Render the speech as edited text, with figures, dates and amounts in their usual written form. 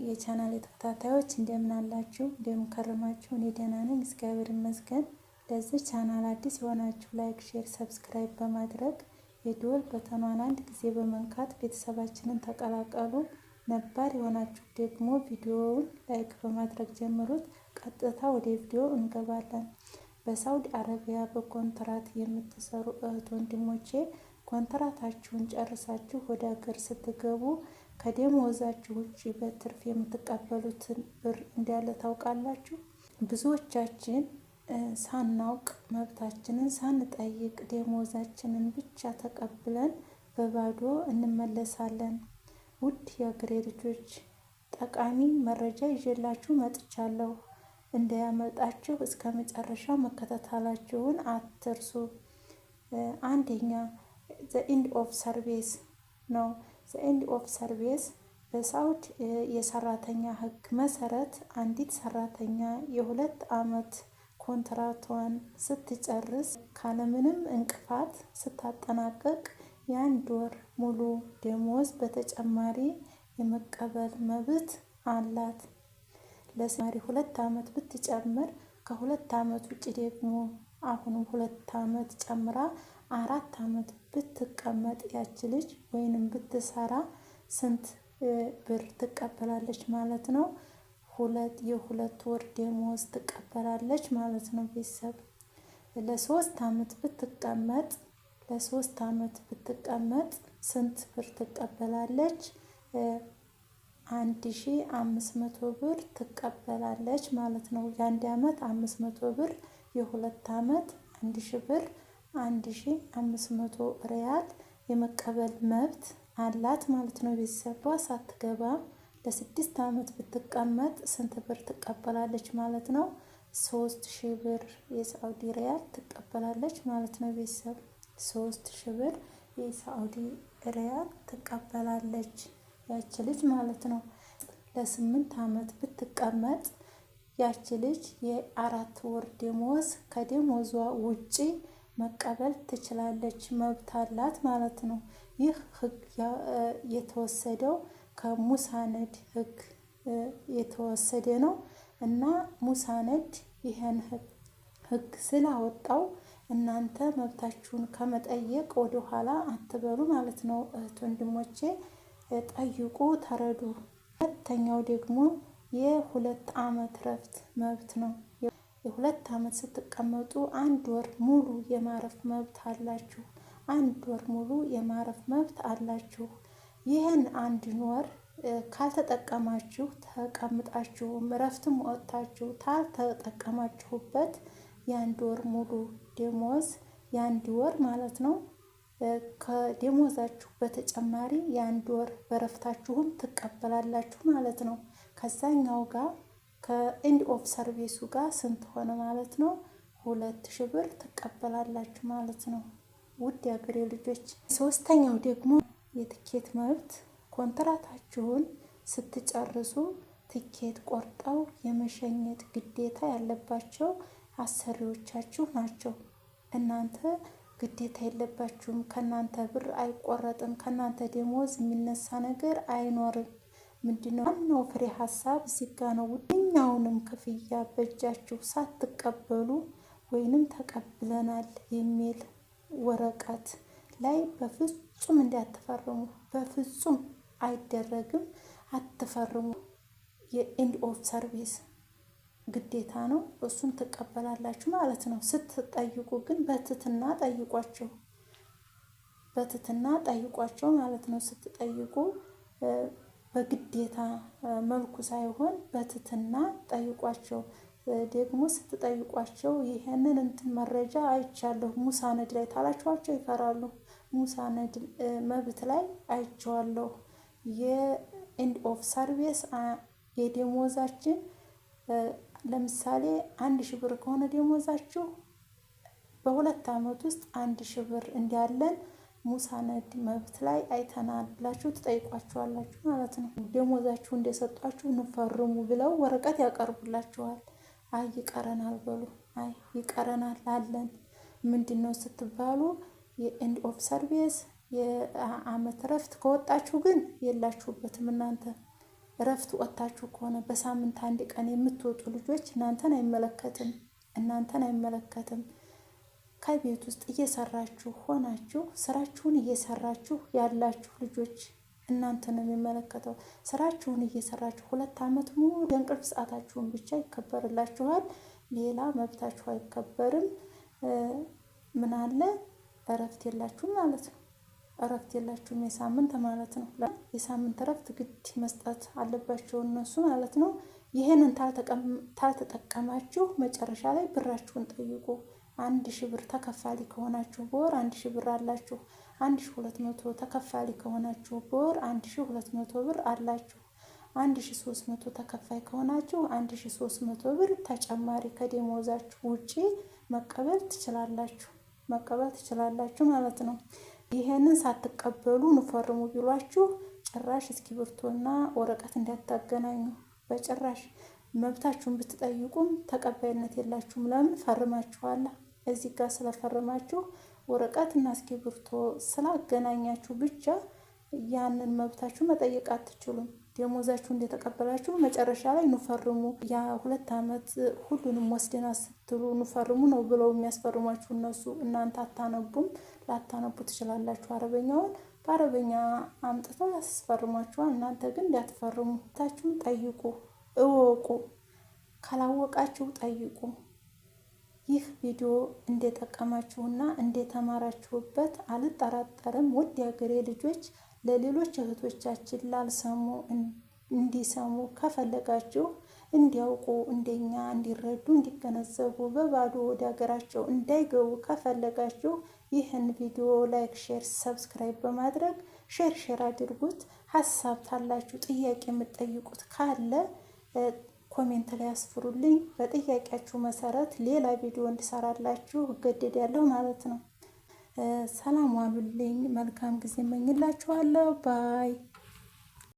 የቻናል ተከታታዮች እንደምን አላችሁ? እንደምን ከረማችሁ? እኔ ደህና ነኝ፣ እግዚአብሔር ይመስገን። ለዚህ ቻናል አዲስ የሆናችሁ ላይክ፣ ሼር፣ ሰብስክራይብ በማድረግ የደወል በተኗን አንድ ጊዜ በመንካት ቤተሰባችንን ተቀላቀሉ። ነባር የሆናችሁ ደግሞ ቪዲዮውን ላይክ በማድረግ ጀምሩት። ቀጥታ ወደ ቪዲዮ እንገባለን። በሳውዲ አረቢያ በኮንትራት የምትሰሩ እህት ወንድሞቼ ኮንትራታችሁን ጨርሳችሁ ወደ ሀገር ስትገቡ ከደሞዛችሁ ውጪ በትርፍ የምትቀበሉትን ብር እንዳለ ታውቃላችሁ። ብዙዎቻችን ሳናውቅ መብታችንን ሳንጠይቅ ደሞዛችንን ብቻ ተቀብለን በባዶ እንመለሳለን። ውድ የሀገሬ ልጆች ጠቃሚ መረጃ ይዤላችሁ መጥቻለሁ። እንዳያመልጣችሁ እስከ መጨረሻው መከታተላችሁን አትርሱ። አንደኛ ዘ ኢንድ ኦፍ ሰርቪስ ነው። ዘ ኢንድ ኦፍ ሰርቪስ በሳውዲ የሰራተኛ ሕግ መሰረት አንዲት ሰራተኛ የ2 ዓመት ኮንትራቷን ስትጨርስ ካለምንም እንቅፋት ስታጠናቀቅ የ1 ወር ሙሉ ደሞዝ በተጨማሪ የመቀበል መብት አላት። ለሰማሪ 2 ዓመት ብትጨምር ከ2 ዓመት ውጭ ደግሞ አሁንም 2 ዓመት ጨምራ 4 ዓመት ብትቀመጥ ያች ልጅ ወይንም ብትሰራ ስንት ብር ትቀበላለች ማለት ነው? የ2 ወር ደሞዝ ትቀበላለች ማለት ነው። ቤተሰብ ለ3 ዓመት ብትቀመጥ ስንት ብር ትቀበላለች? 1500 ብር ትቀበላለች ማለት ነው። የ1 ዓመት 500 ብር፣ የ2 ዓመት 1000 ብር፣ 1500 ሪያል የመቀበል መብት አላት ማለት ነው። ቤተሰቧ ሳትገባ ለ6 ዓመት ብትቀመጥ ስንት ብር ትቀበላለች ማለት ነው? 3000 ብር የሳዑዲ ሪያል ትቀበላለች ማለት ነው። ቤተሰብ 3000 ብር የሳዑዲ ሪያል ትቀበላለች ያች ልጅ ማለት ነው። ለ8 ዓመት ብትቀመጥ ያች ልጅ የ4 ወር ደሞዝ ከደሞዟ ውጪ መቀበል ትችላለች፣ መብት አላት ማለት ነው። ይህ ህግ የተወሰደው ከሙሳነድ ህግ የተወሰደ ነው እና ሙሳነድ ይህን ህግ ስላወጣው እናንተ መብታችሁን ከመጠየቅ ወደ ኋላ አትበሉ ማለት ነው። እህት ወንድሞቼ ጠይቁ፣ ተረዱ። ሁለተኛው ደግሞ የ2 ዓመት ረፍት መብት ነው። የ2 ዓመት ስትቀመጡ 1 ወር ሙሉ የማረፍ መብት አላችሁ። 1 ወር ሙሉ የማረፍ መብት አላችሁ። ይህን 1 ወር ካልተጠቀማችሁ ተቀምጣችሁም ረፍትም ወጥታችሁ ካልተጠቀማችሁበት የ1 ወር ሙሉ ደሞዝ የ1 ወር ማለት ነው ከደሞዛችሁ በተጨማሪ የ1 ወር በረፍታችሁም ትቀበላላችሁ ማለት ነው። ከዛኛው ጋር ከኢንድ ኦፍ ሰርቪሱ ጋር ስንት ሆነ ማለት ነው? 2000 ብር ትቀበላላችሁ ማለት ነው። ውድ የሀገሬ ልጆች ሶስተኛው ደግሞ የትኬት መብት። ኮንትራታችሁን ስትጨርሱ ትኬት ቆርጠው የመሸኘት ግዴታ ያለባቸው አሰሪዎቻችሁ ናቸው። እናንተ ግዴታ የለባችሁም። ከናንተ ብር አይቆረጥም። ከናንተ ደሞዝ የሚነሳ ነገር አይኖርም። ምንድነው ዋናው ፍሬ ሀሳብ እዚህ ጋ ነው። የትኛውንም ክፍያ በእጃችሁ ሳትቀበሉ ወይንም ተቀብለናል የሚል ወረቀት ላይ በፍጹም እንዳትፈርሙ። በፍጹም አይደረግም፣ አትፈርሙ። የኢንድ ኦፍ ሰርቪስ ግዴታ ነው። እሱን ትቀበላላችሁ ማለት ነው። ስትጠይቁ ግን በትህትና ጠይቋቸው ማለት ነው። ስትጠይቁ በግዴታ መልኩ ሳይሆን በትህትና ጠይቋቸው። ደግሞ ስትጠይቋቸው ይሄንን መረጃ አይቻለሁ ሙሳነድ ላይ ታላችኋቸው ይፈራሉ። ሙሳነድ መብት ላይ አይቼዋለሁ። የኢንድ ኦፍ ሰርቪስ የደሞዛችን ለምሳሌ 1000 ብር ከሆነ ደሞዛችሁ በ2 ዓመት ውስጥ 1000 ብር እንዳለን ሙሳነድ መብት ላይ አይተናል ብላችሁ ትጠይቋቸዋላችሁ ማለት ነው። ደሞዛችሁ እንደሰጧችሁ እንፈርሙ ብለው ወረቀት ያቀርቡላችኋል። አይ ይቀረናል በሉ። አይ ይቀረናል አለን። ምንድነው ስትባሉ የኢንድ ኦፍ ሰርቪስ የዓመት ረፍት ከወጣችሁ ግን የላችሁበትም እናንተ እረፍት ወጥታችሁ ከሆነ በሳምንት አንድ ቀን የምትወጡ ልጆች እናንተን አይመለከትም። ከቤት ውስጥ እየሰራችሁ ሆናችሁ ስራችሁን እየሰራችሁ ያላችሁ ልጆች እናንተ ነው የሚመለከተው። ስራችሁን እየሰራችሁ 2 ዓመት ሙሉ የእንቅልፍ ሰዓታችሁን ብቻ ይከበርላችኋል። ሌላ መብታችሁ አይከበርም። ምን አለ እረፍት የላችሁም ማለት ነው። እረፍት የላችሁም የሳምንት ማለት ነው። የሳምንት እረፍት ግድ መስጠት አለባቸው እነሱ ማለት ነው። ይሄንን ታልተጠቀማችሁ መጨረሻ ላይ ብራችሁን ጠይቁ። 1000 ብር ተከፋሊ ከሆናችሁ በወር 1000 ብር አላችሁ። 1200 ተከፋሊ ከሆናችሁ በወር 1200 ብር አላችሁ። 1300 ተከፋይ ከሆናችሁ 1300 ብር ተጨማሪ ከደሞዛችሁ ውጪ መቀበል ትችላላችሁ ማለት ነው። ይሄንን ሳትቀበሉ ንፈርሙ ቢሏችሁ ጭራሽ እስክሪብቶና ወረቀት እንዳታገናኙ በጭራሽ። መብታችሁን ብትጠይቁም ተቀባይነት የላችሁም። ለምን ፈርማችኋል? እዚህ ጋር ስለፈረማችሁ ወረቀትና እስክሪብቶ ስላገናኛችሁ ብቻ ያንን መብታችሁ መጠየቅ አትችሉም። ደሞዛችሁ እንደተቀበላችሁ መጨረሻ ላይ ንፈርሙ፣ ያ 2 ዓመት ሁሉንም ወስደና ስትሉ ንፈርሙ ነው ብለው የሚያስፈርሟችሁ እነሱ። እናንተ አታነቡም፣ ላታነቡ ትችላላችሁ አረበኛውን። በአረበኛ አምጥተው ያስፈርሟችኋል። እናንተ ግን እንዳትፈርሙ። ታችሁን ጠይቁ፣ እወቁ። ካላወቃችሁ ጠይቁ። ይህ ቪዲዮ እንደጠቀማችሁና እንደተማራችሁበት አልጠራጠርም። ውድ የሀገሬ ልጆች፣ ለሌሎች እህቶቻችን ላልሰሙ እንዲሰሙ ከፈለጋችሁ እንዲያውቁ፣ እንደኛ እንዲረዱ፣ እንዲገነዘቡ በባዶ ወደ ሀገራቸው እንዳይገቡ ከፈለጋችሁ ይህን ቪዲዮ ላይክ፣ ሼር፣ ሰብስክራይብ በማድረግ ሼር አድርጉት። ሀሳብ ታላችሁ ጥያቄ የምትጠይቁት ካለ ኮሜንት ላይ አስፍሩልኝ። በጥያቄያችሁ መሰረት ሌላ ቪዲዮ እንድሰራላችሁ እገደዳለሁ ማለት ነው። ሰላም ዋሉልኝ። መልካም ጊዜ እመኝላችኋለሁ። ባይ